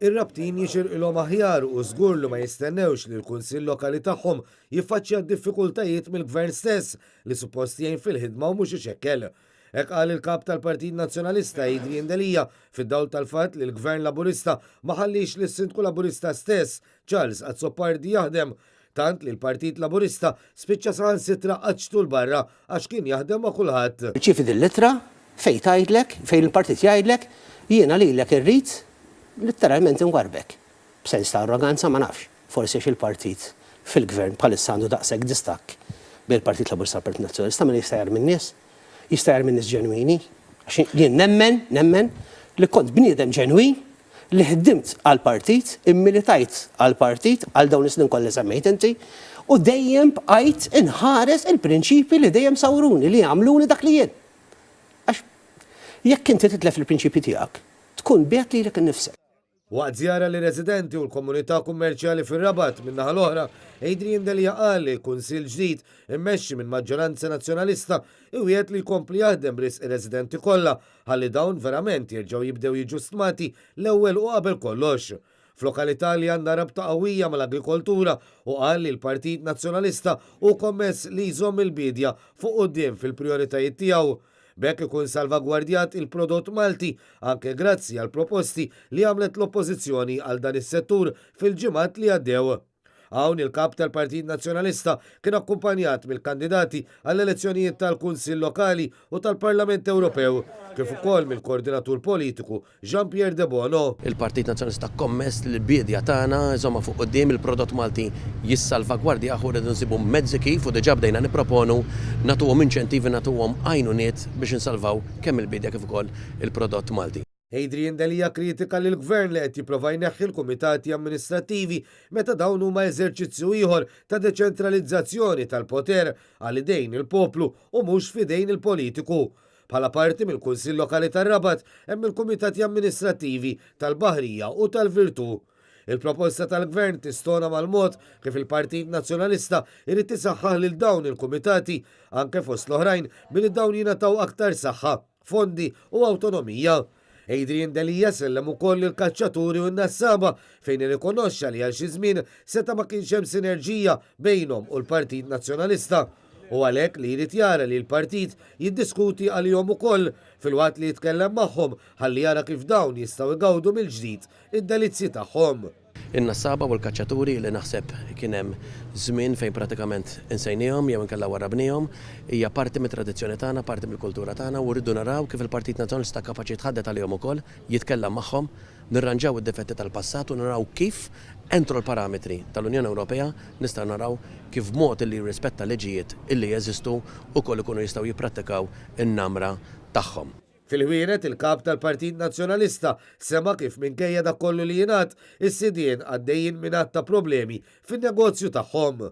Ir-rabtin jixirqilhom aħjar u żgur li ma jistennewx li l-kunsill lokali tagħhom jiffaċċja d-diffikultajiet mill-gvern stess li suppost jgħin fil-ħidma u mhux ixekkel. Hekk qal il-kap tal-Partit Nazzjonalista Adrian Delija fid-dawl tal-fatt li l-Gvern Laburista ma ħallix lis sindku Laburista stess Charles Azzopardi jaħdem tant li l-Partit Laburista spiċċa saħansitra qaċtu l-barra għax kien jaħdem ma' kulħadd. Ċifi dil-litra fejn tgħidlek, fejn il-partit jgħidlek, jiena lilek irrid letteralment ingwarbek. B'sens ta' arroganza ma nafx. Forsi il-partit fil-gvern bħalissa għandu daqshekk distakk bil-Partit Laburista Partit Nazzjonalista ma jista' jgħar min-nies. Jista' jgħar min-nies ġenwini. Għax jien nemmen li kont bniedem ġenwin li ħdimt għal-partit, immilitajt għal-partit, għal dawn is-snin kollha semmejt inti, u dejjem bqajt inħares il-prinċipi li dejjem sawruni li għamluni dak li jien. Għax jekk inti titlef il-prinċipi tiegħek, tkun biegħet lilek innifsek. Waqt żjara li residenti u l-komunità kummerċjali fir-Rabat min-naħa l-oħra, Adrian Delija qal li kunsill ġdid immexxi minn maġġoranza nazzjonalista iwiet li jkompli jaħdem b'risq ir-residenti kollha ħalli dawn verament jerġgħu jibdew jiġu stmati l-ewwel u qabel kollox. F'lokalità li għandha rabta qawwija mal-agrikoltura u qal li l-Partit Nazzjonalista hu kommess li jżomm il-bidja fuq quddiem fil-prijoritajiet tiegħu. Bekk ikun salvagwardjat il-prodott Malti anke grazzi għal proposti li għamlet l-oppożizzjoni għal dan is-settur fil-ġimgħat li għaddew. Hawn il-kap tal-Partit Nazzjonalista kien akkumpanjat mill-kandidati għall-elezzjonijiet tal-Kunsill Lokali u tal-Parlament Ewropew, kif ukoll mill-koordinatur politiku Jean-Pierre De Bono. Il-Partit Nazzjonalista kommess li l-bidja tagħna żomma fuq quddiem il-prodott Malti jissalvagwardja aħu rridu nsibu mezzi kif u diġà bdejna nipproponu nagħtuhom inċentivi nagħtuhom għajnuniet biex insalvaw kemm il-bidja kif ukoll il-prodott Malti. Adrian Delija kritika li l-gvern li qed jipprova jneħħi l-kumitati amministrattivi meta dawn huma eżerċizzju ieħor ta' deċentralizzazzjoni tal-poter għal idejn il-poplu u mhux f'idejn il-politiku. Bħala parti mill-Kunsill Lokali tar-Rabat hemm il-kumitati amministrattivi tal-Baħrija u tal-Virtu. Il-proposta tal-gvern tistona mal-mod kif il-Partit Nazzjonalista irid tisaħħaħ lil dawn il-kumitati anke fost l-oħrajn billi dawn jingħataw aktar saħħa, fondi u awtonomija. Adrian Delija sellem ukoll il-kaċċaturi u n-nassaba fejn irrikonoxxa li għal xi żmien seta' ma kienx hemm sinerġija bejnhom u l-Partit Nazzjonalista u għalhekk li jrid jara li l-partit jiddiskuti għalihom ukoll filwaqt li jitkellem magħhom ħalli jara kif dawn jistgħu jgawdu mill-ġdid id-delizzi tagħhom. In-nassaba u l-kaċċaturi li naħseb kien hemm żmien fejn pratikament insejnihom jew inkella warabnihom hija parti mit-tradizzjoni tagħna, parti mill-kultura tagħna u rridu naraw kif il-Partit Nazzjonalista kapaċi tħaddet għalihom ukoll, jitkellem magħhom, nirranġaw id-difetti tal-passat u naraw kif entru l-parametri tal-Unjoni Ewropea nistgħu naraw kif mod li jirrispetta liġijiet illi jeżistu wkoll ikunu jistgħu jipprattikaw in-namra tagħhom. Fil-ħwienet il-kap tal-Partit Nazzjonalista sema kif minkejja dak kollu li jingħad is-sidien għaddejjin mingħand ta' problemi fin-negozju tagħhom.